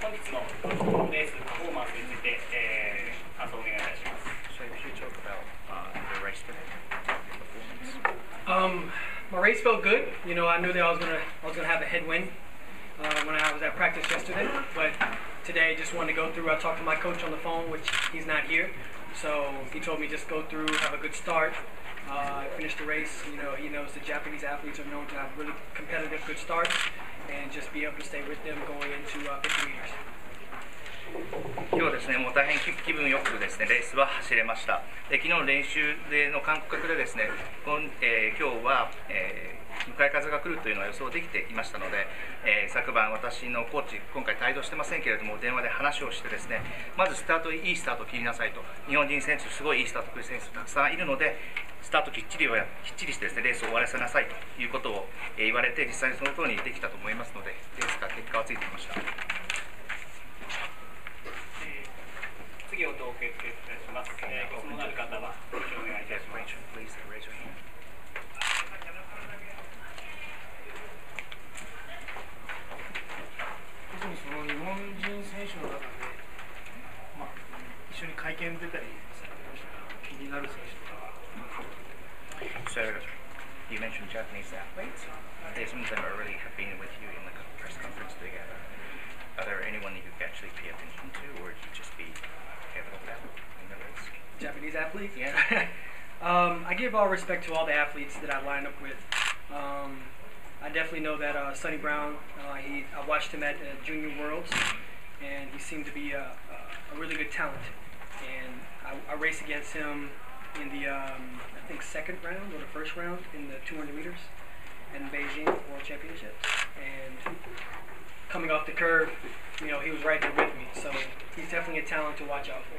本日のレースパフォーマンスについて、感想をお願いいたします。So if you talk about the race today, my race felt good. You know, I knew that I was gonna have a headwind when I was at practice yesterday, but today just wanted to go through. I talked to my coach on the phone, which he's not here, so he told me just go through, have a good start, finish the race. You know, he knows the Japanese athletes are known to have really competitive, good starts, and just be able to stay with them going into 50 meters. 今日はですね、もう大変気分よくですね、レースは走れました。昨日の練習での感覚でですね、今日は、向かい風が来るというのは予想できていましたので、昨晩私のコーチ、今回帯同してませんけれども、電話で話をしてですね、まずいいスタートを切りなさいと、日本人選手、すごいいいスタートを切る選手たくさんいるので、スタートきっちりしてですね、レースを終わらせなさいということを言われて、実際にその通りにできたと思いますので、レースが結果はついてきました。次を統計いたします。ご質問のある方はご協力お願いいたします。特にその日本人選手の中で、一緒に会見出たりされてましたが、気になる選手とか。So you mentioned Japanese athletes. Some of them already have been with you in the press conference together. Are there anyone that you actually pay attention to, or you just be careful about in the race? Japanese athletes? Yeah. I give all respect to all the athletes that I line up with. I definitely know that Sonny Brown, I watched him at Junior Worlds, and he seemed to be a really good talent. And I raced against him in the, I think, second round or the first round in the 200 meters in Beijing World Championships. And coming off the curve, you know, he was right there with me. So he's definitely a talent to watch out for.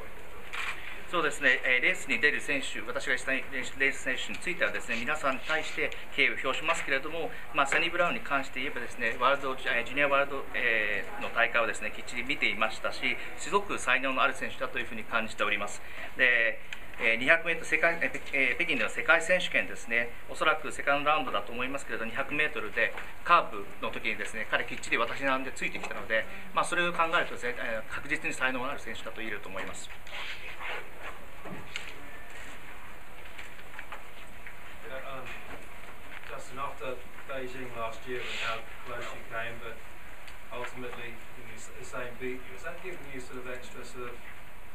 そうですね、レースに出る選手、私がしたレース選手についてはですね、皆さんに対して敬意を表しますけれども、サニー・ブラウンに関して言えばですね、ジュニアワールド、の大会をですね、きっちり見ていましたし、すごく才能のある選手だというふうに感じております。で200メートル北京での世界選手権ですね、おそらくセカンドラウンドだと思いますけれど、200メートルでカーブの時にですね、彼きっちり私なんでついてきたので、それを考えるとですね、確実に才能のある選手だと言えると思います。Justin, after Beijing last year and how close you came, but ultimately the same beat you, has that given you sort of extra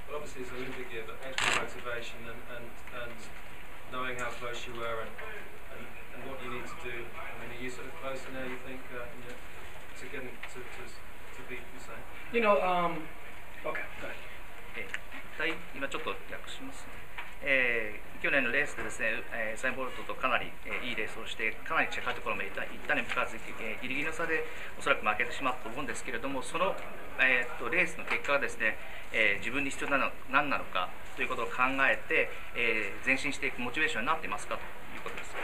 well, obviously it's Olympic year, but extra motivation and knowing how close you were and what you need to do? I mean, are you sort of closer now, you think, to getting to beat the same? You know, okay, go ahead. 今ちょっと訳しますね。去年のレースでですね、サインボルトとかなりいいレースをして、かなり近いところまで行ったにもかかわず、ギリギリの差でおそらく負けてしまったと思うんですけれども、その、レースの結果がですね、自分に必要なのは何なのかということを考えて、前進していくモチベーションになっていますかということです。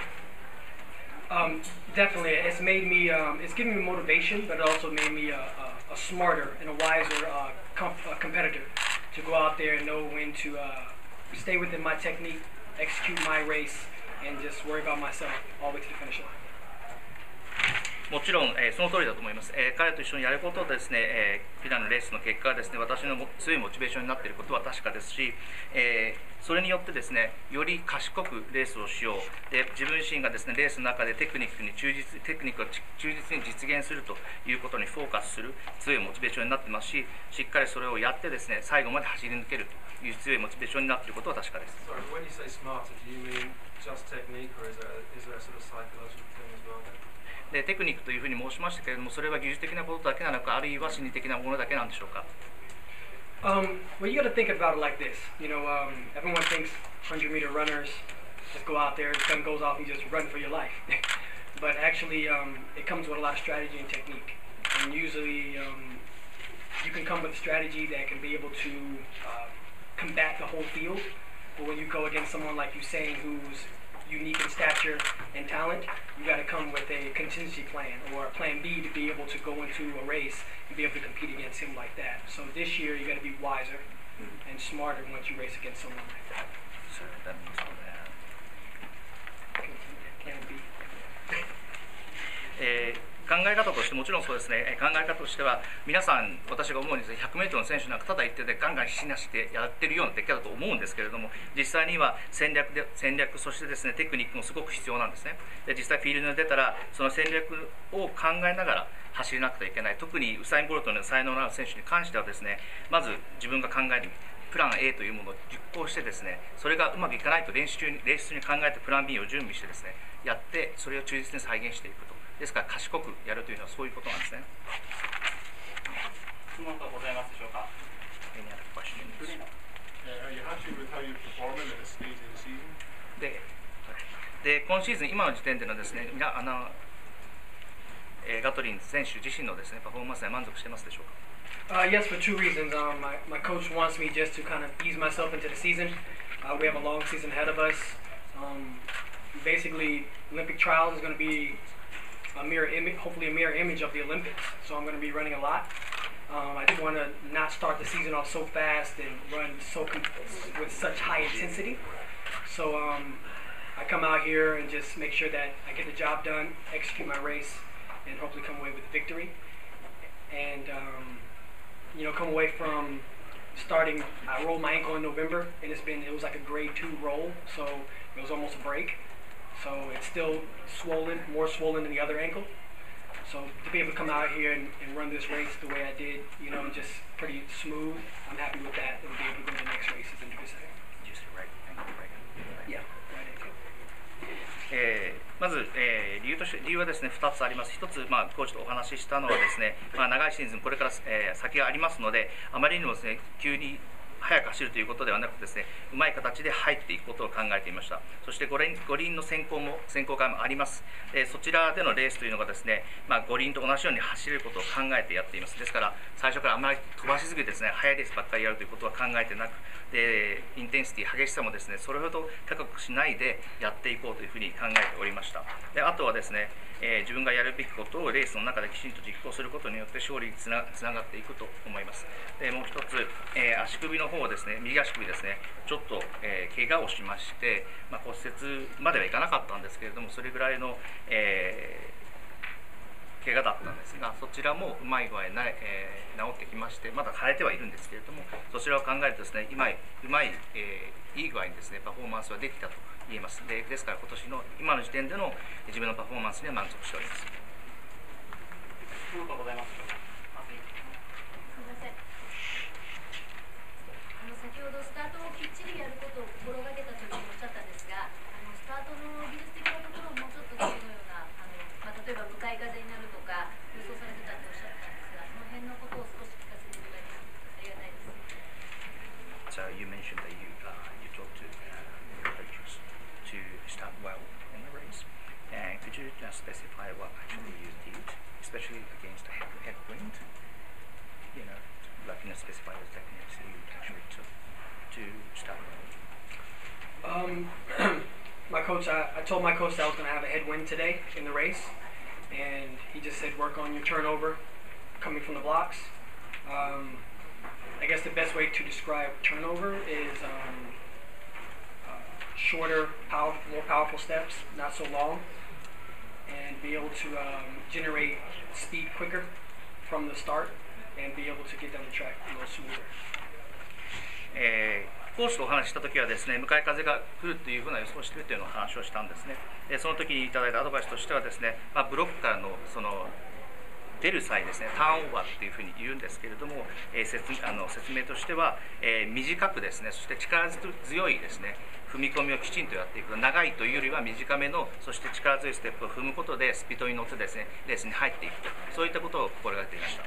Definitely, it's made me, it's given me motivation, but it also made me a smarter and a wiser competitor to go out there and know when to stay within my technique, execute my race, and just worry about myself all the way to the finish line. もちろん、その通りだと思います。彼と一緒にやることでですね、フィナのレースの結果がですね、私の強いモチベーションになっていることは確かですし、それによってですね、より賢くレースをしよう。で、自分自身がですね、レースの中でテクニックを忠実に実現するということにフォーカスする強いモチベーションになってますし、しっかりそれをやってですね、最後まで走り抜けるという強いモチベーションになっていることは確かです。Sorry, when you say smarter, do you mean just technique, or is there a sort of psychological thing as well? でテクニックというふうに申しましたけれども、それは技術的なことだけなのか、あるいは心理的なものだけなんでしょうか。Well, you got to think about it like this. You know, everyone thinks 100-meter runners just go out there, the gun goes off, and you just run for your life. But actually, it comes with a lot of strategy and technique. And usually, you can come with a strategy that can be able to combat the whole field. But when you go against someone like Usain, who's unique in stature and talent, you got to come with a contingency plan or a plan B to be able to go into a race and be able to compete against him like that. So this year you got to be wiser and smarter once you race against someone like that. So that means all that. Can be. 考え方としてもちろんそうですね、考え方としては皆さん私が思うんですが 100m の選手なんかただ言っててガンガン必死に走ってやってるような出来だと思うんですけれども、実際には戦略そしてですねテクニックもすごく必要なんですね。で実際フィールドに出たらその戦略を考えながら走らなくてはいけない。特にウサイン・ボルトの才能のある選手に関してはですね、まず自分が考えるプラン A というものを実行してですね、それがうまくいかないとレース中に考えてプラン B を準備してですねやって、それを忠実に再現していくと。ですから賢くやるというのはそういうことなんですね。質問がございますでしょうか。Any other questions? Are you happy with how you're performing at this stage of the season? で今シーズン今の時点でのですねガトリン選手自身のですねパフォーマンスに満足してますでしょうか。Yes, for two reasons. My coach wants me just to kind of ease myself into the season. We have a long season ahead of us. Basically, Olympic trials is going to be hopefully a mirror image of the Olympics. So I'm going to be running a lot. I just want to not start the season off so fast and run with such high intensity. So I come out here and just make sure that I get the job done, execute my race, and hopefully come away with a victory. And come away from starting. I rolled my ankle in November, and it was like a grade 2 roll, so it was almost a break. So it's still swollen, more swollen than the other ankle. So to be able to come out here and run this race the way I did, just pretty smooth, I'm happy with that. And be able to go to the next races and do the same. Yeah, right ankle. まず、理由はですね2つあります。1つ、コーチとお話ししたのはですね、長いシーズンこれから、先がありますので、あまりにもですね急に速く走るということではなくですね、うまい形で入っていくことを考えていました。そして五輪の選考会もあります。そちらでのレースというのがですね、五輪と同じように走れることを考えてやっています。ですから最初からあまり飛ばしすぎてですね速いレースばっかりやるということは考えてなく、でインテンシティ激しさもですねそれほど高くしないでやっていこうというふうに考えておりました。であとはですね、自分がやるべきことをレースの中できちんと実行することによって勝利につながっていくと思います。でもう一つ、足首の方はですね、右足首ですね、ちょっと、怪我をしまして、骨折まではいかなかったんですけれども、それぐらいの、怪我だったんですが、そちらもうまい具合に、治ってきまして、まだ腫れてはいるんですけれども、そちらを考えるとですね、いい具合にですねパフォーマンスはできたと言えます。ですから今年の今の時点での自分のパフォーマンスには満足しております。質問がございますでしょうか。すみません。先ほどスタートをきっちりやることを心がけたというふうにおっしゃったんですが、スタートの技術的なところをもうちょっと次のような例えば向かい風になるとか予想されてたとおっしゃったんですが、その辺のことを少し聞かせていただきますとありがたいです。So you mentioned that you talked to coaches to start well in the race. And could you just specify what actually you did, especially against the headwind? Specify the techniques you actually took to start well. I told my coach that I was going to have a headwind today in the race, and he just said work on your turnover coming from the blocks. I guess the best way to describe turnover is shorter, more powerful steps, not so long, and be able to generate speed quicker from the start and be able to get down the track a little smoother. コーチとお話ししたときはですね、向かい風が来るというふうな予想をしているというのを話をしたんですね。その時にいただいたアドバイスとしてはですね、ブロックからの出る際ですね、ターンオーバーっていうふうに言うんですけれども、説明としては、短くですね、そして力強いですね、踏み込みをきちんとやっていく。長いというよりは短めの、そして力強いステップを踏むことでスピードに乗ってですね、レースに入っていくと、そういったことを心がけていました。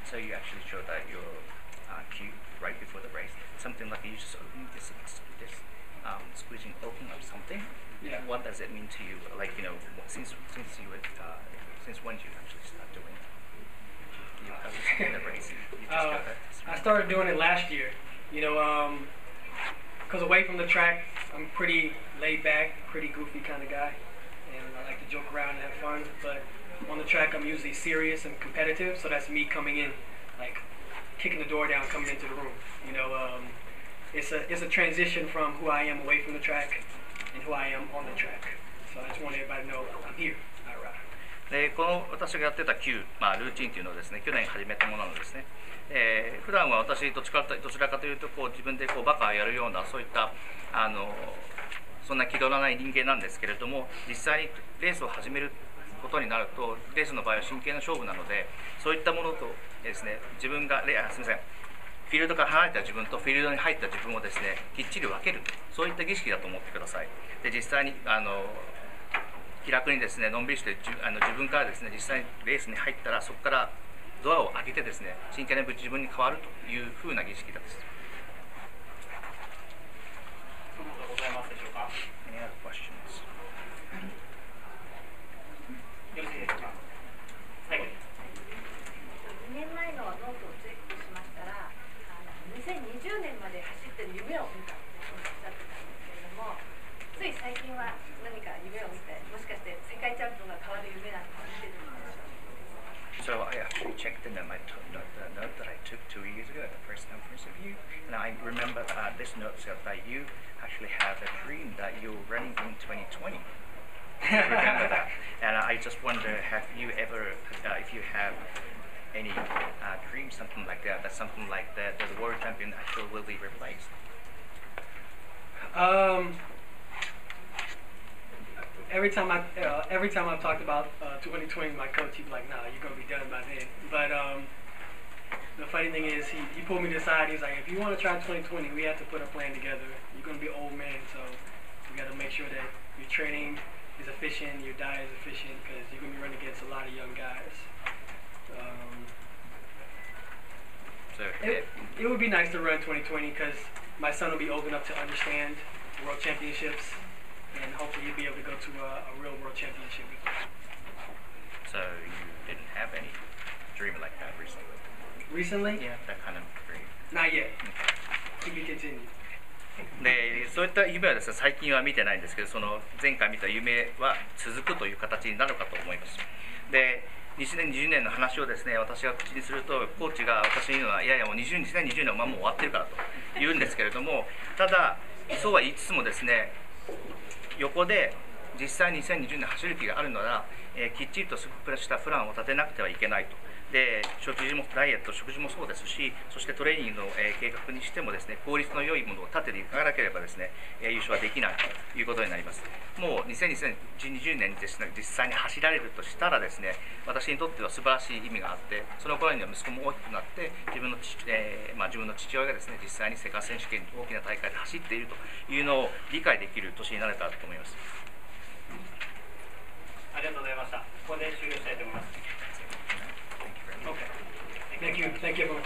So you actually showed that your cue right before the race, something like you just open this squeezing open of something. Yeah. What does it mean to you? Like since when did you actually start doing it? The race. I started doing it last year. Because away from the track, I'm pretty laid back, pretty goofy kind of guy, and I like to to joke around and have fun. But on the track, I'm usually serious and competitive. So that's me coming in, like kicking the door down, coming into the room. You know, it's a transition from who I am away from the track and who I am on the track. So I just want everybody to know I'm here. All right. でこの私がやってた旧、ルーチンというのをですね、去年始めたものなんですね。普段は私どちらかというとこう自分でこうバカやるようなそういったそんな気取らない人間なんですけれども、実際にレースを始めることになるとレースの場合は真剣な勝負なので、そういったものとですね、自分がすみません、フィールドから離れた自分とフィールドに入った自分をですね、きっちり分ける、そういった儀式だと思ってください。で実際に気楽にですね、のんびりして自分からですね、実際にレースに入ったらそこからドアを開けてですね、真剣な自分に変わるというふうな儀式です。ございますでしょうか。Any other questions? よろしいでしょうか。最後に。2年前のノートをチェックしましたら、2020年まで走ってる夢を見たとおっしゃってたんですけれども、つい最近は何か夢を見て、もしかして世界チャンピオンが変わる夢なんて見てるんでしょうか。So I actually checked in my note that I took 2 years ago at the press conference of you, and I remember this note said that you actually have a dream that you're running in 2020. I remember that, and I just wonder, have you ever, if you have any dream, something like that something like that the world champion actually will be replaced? Every time I've talked about 2020, my coach, he'd be like, "Nah, you're gonna be done by then." But the funny thing is, he pulled me to the side. He's like, "If you want to try 2020, we have to put a plan together. You're gonna be an old man, so we got to make sure that your training is efficient, your diet is efficient, because you're gonna be running against a lot of young guys." It would be nice to run 2020 because my son will be old enough to understand world championships, and hopefully he'll be able to go to a real world championship with me. So you didn't have any dream like that recently? Recently? Yeah, that kind of dream. Not yet. To be continued. でそういった夢はですね、最近は見てないんですけど、その前回見た夢は続くという形になるかと思います。で2020年の話をですね、私が口にするとコーチが私に言うのは、いやいやもう2020年はもう終わってるからと言うんですけれども、ただそうは言いつつもですね、横で実際に2020年走る気があるなら、きっちりとしたプランを立てなくてはいけないと。で食事もダイエット、食事もそうですし、そしてトレーニングの、計画にしてもですね、効率の良いものを立てていかなければですね、優勝はできないということになります。もう2020年にですね、実際に走られるとしたらですね、私にとっては素晴らしい意味があって、その頃には息子も大きくなって自分の父親がですね、実際に世界選手権大きな大会で走っているというのを理解できる年になれたと思います。ありがとうございました。ここで終了したいと思います。Okay. Thank you. Thank you, everyone.